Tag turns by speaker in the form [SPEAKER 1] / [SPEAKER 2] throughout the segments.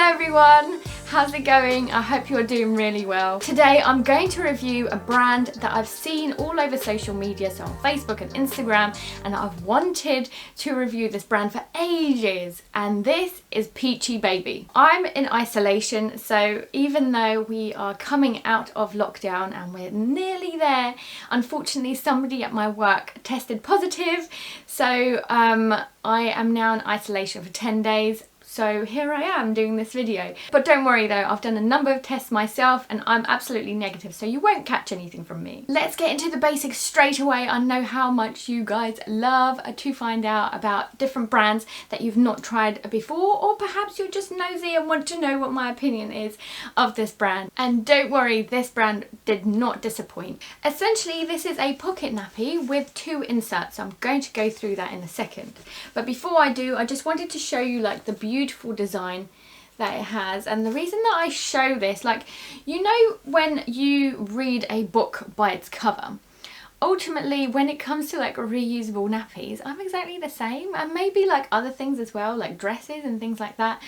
[SPEAKER 1] Hello everyone, how's it going? I hope you're doing really well. Today I'm going to review a brand that I've seen all over social media, so on Facebook and Instagram, and I've wanted to review this brand for ages, and this is Peachy Baby. I'm in isolation, so even though we are coming out of lockdown and we're nearly there, unfortunately somebody at my work tested positive, so I am now in isolation for 10 days. So here I am doing this video. But don't worry though, I've done a number of tests myself and I'm absolutely negative, so you won't catch anything from me. Let's get into the basics straight away. I know how much you guys love to find out about different brands that you've not tried before, or perhaps you're just nosy and want to know what my opinion is of this brand. And don't worry, this brand did not disappoint. Essentially, this is a pocket nappy with 2 inserts. I'm going to go through that in a second. But before I do, I just wanted to show you like the beautiful design that it has. And the reason that I show this, like, you know, when you read a book by its cover, ultimately when it comes to like reusable nappies, I'm exactly the same, and maybe like other things as well, like dresses and things like that.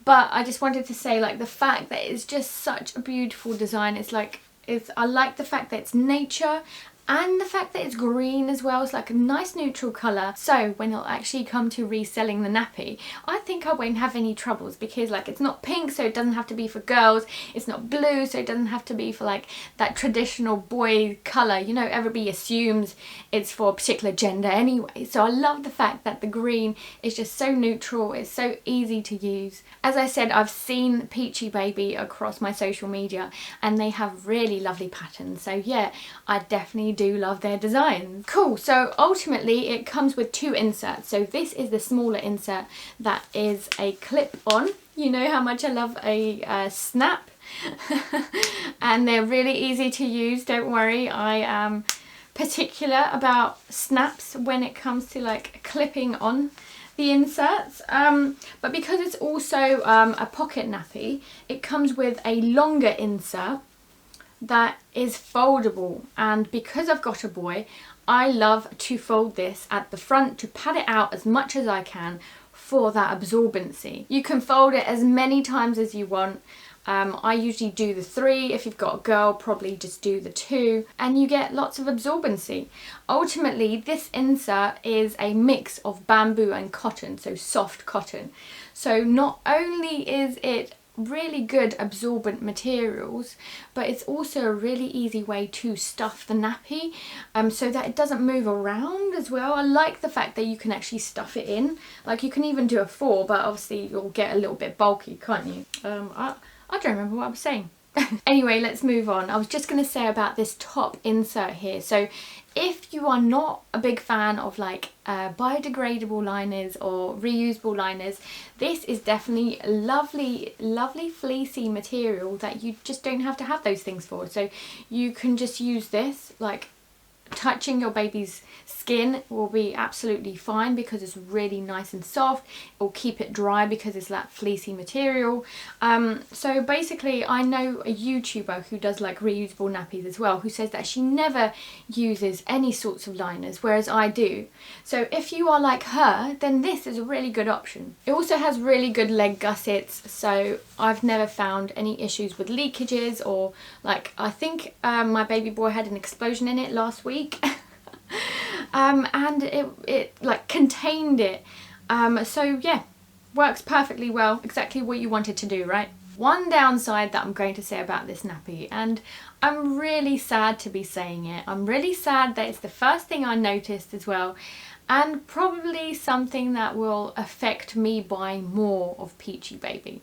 [SPEAKER 1] But I just wanted to say, like, the fact that it's just such a beautiful design, I like the fact that it's nature and the fact that it's green as well. It's like a nice neutral colour, so when it'll actually come to reselling the nappy, I think I won't have any troubles, because like it's not pink, so it doesn't have to be for girls, it's not blue, so it doesn't have to be for like that traditional boy colour. You know, everybody assumes it's for a particular gender anyway, so I love the fact that the green is just so neutral, it's so easy to use. As I said, I've seen Peachy Baby across my social media and they have really lovely patterns, so yeah, I definitely do love their designs. Cool, so ultimately it comes with 2 inserts. So this is the smaller insert that is a clip-on. You know how much I love a snap. And they're really easy to use, don't worry. I am particular about snaps when it comes to like clipping on the inserts, but because it's also a pocket nappy, it comes with a longer insert that is foldable, and because I've got a boy, I love to fold this at the front to pad it out as much as I can for that absorbency. You can fold it as many times as you want. I usually do the 3. If you've got a girl, probably just do the 2, and you get lots of absorbency. Ultimately, this insert is a mix of bamboo and cotton, so soft cotton. So not only is it really good absorbent materials, but it's also a really easy way to stuff the nappy, so that it doesn't move around as well. I like the fact that you can actually stuff it in, like you can even do a 4, but obviously you'll get a little bit bulky, can't you? I don't remember what I was saying. Anyway, let's move on. I was just going to say about this top insert here. So if you are not a big fan of like biodegradable liners or reusable liners, this is definitely a lovely fleecy material that you just don't have to have those things for. So you can just use this, like touching your baby's skin will be absolutely fine because it's really nice and soft. It will keep it dry because it's that fleecy material. So basically, I know a YouTuber who does like reusable nappies as well, who says that she never uses any sorts of liners, whereas I do. So if you are like her, then this is a really good option. It also has really good leg gussets, so I've never found any issues with leakages, or like, I think my baby boy had an explosion in it last week. And it like contained it, so yeah, works perfectly well, exactly what you wanted to do, right? One downside that I'm going to say about this nappy, and I'm really sad to be saying it, I'm really sad that it's the first thing I noticed as well, and probably something that will affect me buying more of Peachy Baby,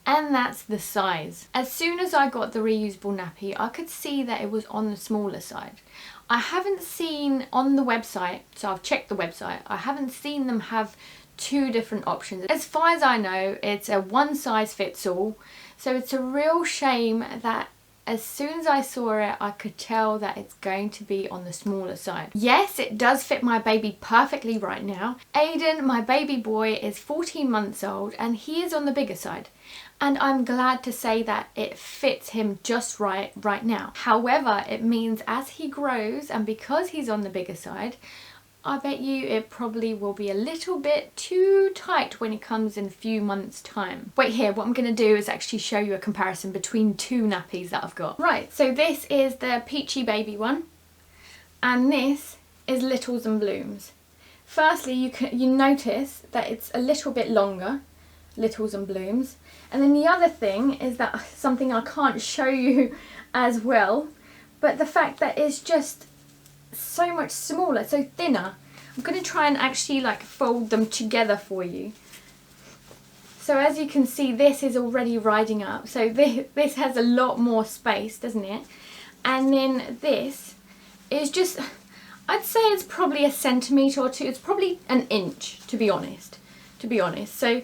[SPEAKER 1] and that's the size. As soon as I got the reusable nappy, I could see that it was on the smaller side. I haven't seen on the website, so I've checked the website, I haven't seen them have 2 different options. As far as I know, it's a one size fits all, so it's a real shame that as soon as I saw it, I could tell that it's going to be on the smaller side. Yes, it does fit my baby perfectly right now. Aiden, my baby boy, is 14 months old and he is on the bigger side. And I'm glad to say that it fits him just right now. However, it means as he grows, and because he's on the bigger side, I bet you it probably will be a little bit too tight when it comes in a few months' time. Wait here, what I'm going to do is actually show you a comparison between two nappies that I've got. Right, so this is the Peachy Baby one, and this is Littles and Blooms. Firstly, you notice that it's a little bit longer, Littles and Blooms, and then the other thing is that something I can't show you as well, but the fact that it's just so much smaller, so thinner. I'm going to try and actually like fold them together for you. So as you can see, this is already riding up, so this has a lot more space, doesn't it? And then this is just, I'd say it's probably 1 centimetre or 2, it's probably 1 inch to be honest. So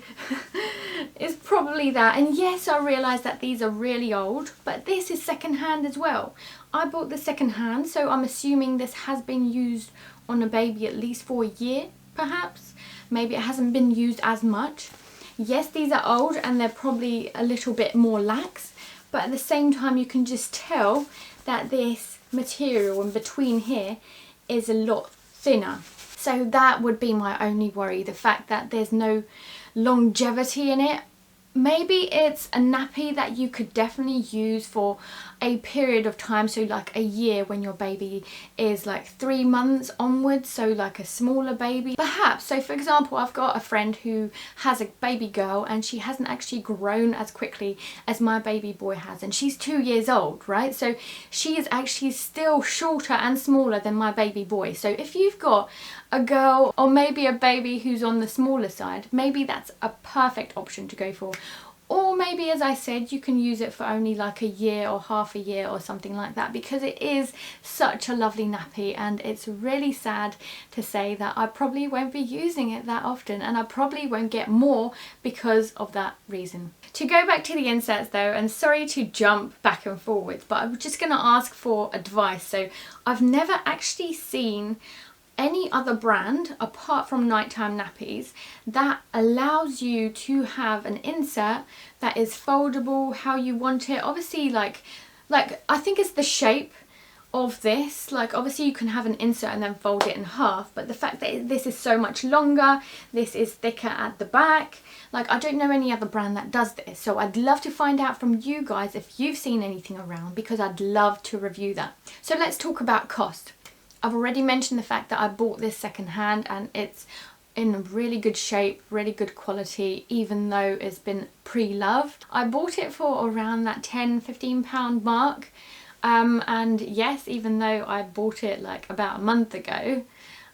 [SPEAKER 1] it's probably that. And yes, I realise that these are really old, but this is second hand as well. I bought the second hand, so I'm assuming this has been used on a baby at least for a year, perhaps. Maybe it hasn't been used as much. Yes, these are old and they're probably a little bit more lax, but at the same time you can just tell that this material in between here is a lot thinner. So that would be my only worry, the fact that there's no longevity in it. Maybe it's a nappy that you could definitely use for a period of time, so like a year when your baby is like 3 months onwards, so like a smaller baby. Perhaps, so for example, I've got a friend who has a baby girl and she hasn't actually grown as quickly as my baby boy has, and she's 2 years old, right? So she is actually still shorter and smaller than my baby boy. So if you've got a girl or maybe a baby who's on the smaller side, maybe that's a perfect option to go for. Or maybe, as I said, you can use it for only like a year or half a year or something like that, because it is such a lovely nappy, and it's really sad to say that I probably won't be using it that often, and I probably won't get more because of that reason. To go back to the inserts though, and sorry to jump back and forwards, but I'm just going to ask for advice. So I've never actually seen any other brand apart from nighttime nappies that allows you to have an insert that is foldable how you want it. Obviously, like I think it's the shape of this. Like obviously you can have an insert and then fold it in half, but the fact that this is so much longer, this is thicker at the back, like I don't know any other brand that does this. So I'd love to find out from you guys if you've seen anything around, because I'd love to review that. So let's talk about cost. I've already mentioned the fact that I bought this second hand and it's in really good shape, really good quality, even though it's been pre-loved. I bought it for around that £10–15 mark, and yes, even though I bought it like about a month ago,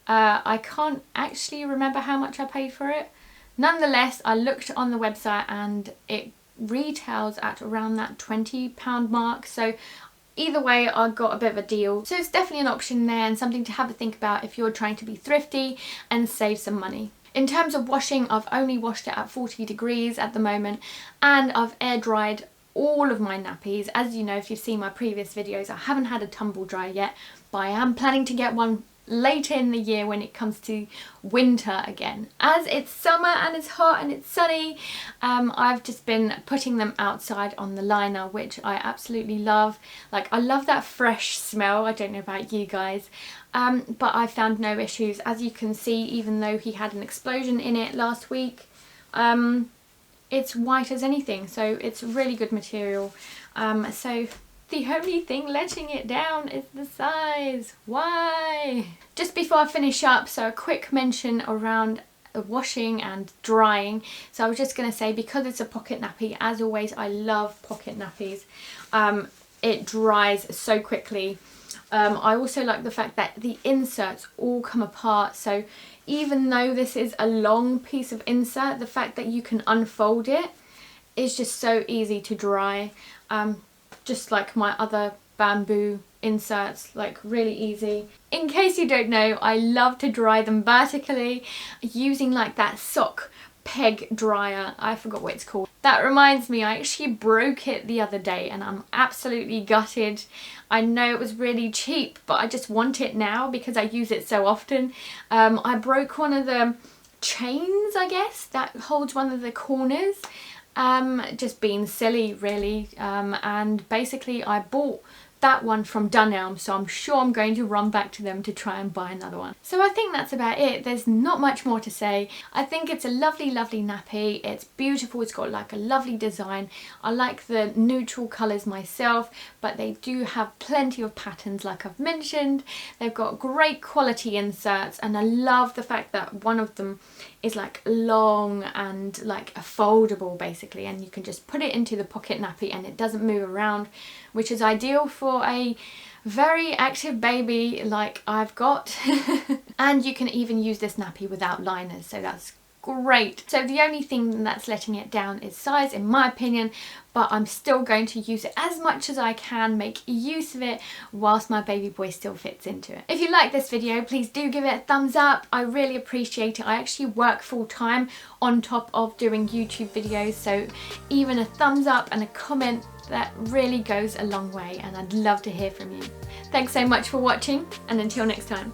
[SPEAKER 1] I can't actually remember how much I paid for it. Nonetheless, I looked on the website and it retails at around that £20 mark, so either way I got a bit of a deal. So it's definitely an option there and something to have a think about if you're trying to be thrifty and save some money. In terms of washing, I've only washed it at 40 degrees at the moment, and I've air dried all of my nappies. As you know, if you've seen my previous videos, I haven't had a tumble dryer yet, but I am planning to get one later in the year when it comes to winter again. As it's summer and it's hot and it's sunny, I've just been putting them outside on the liner, which I absolutely love. Like, I love that fresh smell. I don't know about you guys, but I found no issues. As you can see, even though he had an explosion in it last week, it's white as anything, so it's really good material. So the only thing letting it down is the size. Why? Just before I finish up, so a quick mention around washing and drying. So I was just going to say, because it's a pocket nappy, as always I love pocket nappies. It dries so quickly. I also like the fact that the inserts all come apart, so even though this is a long piece of insert, the fact that you can unfold it is just so easy to dry. Just like my other bamboo inserts, like really easy. In case you don't know, I love to dry them vertically using like that sock peg dryer. I forgot what it's called. That reminds me, I actually broke it the other day and I'm absolutely gutted. I know it was really cheap, but I just want it now because I use it so often. I broke one of the chains, I guess, that holds one of the corners. Just being silly really, and basically I bought that one from Dunelm, so I'm sure I'm going to run back to them to try and buy another one. So I think that's about it. There's not much more to say. I think it's a lovely, lovely nappy. It's beautiful. It's got like a lovely design. I like the neutral colours myself, but they do have plenty of patterns like I've mentioned. They've got great quality inserts, and I love the fact that one of them is like long and like a foldable basically, and you can just put it into the pocket nappy and it doesn't move around, which is ideal for a very active baby like I've got. And you can even use this nappy without liners, so that's great. So the only thing that's letting it down is size, in my opinion, but I'm still going to use it as much as I can, make use of it whilst my baby boy still fits into it. If you like this video, please do give it a thumbs up. I really appreciate it. I actually work full time on top of doing YouTube videos, so even a thumbs up and a comment, that really goes a long way, and I'd love to hear from you. Thanks so much for watching, and until next time.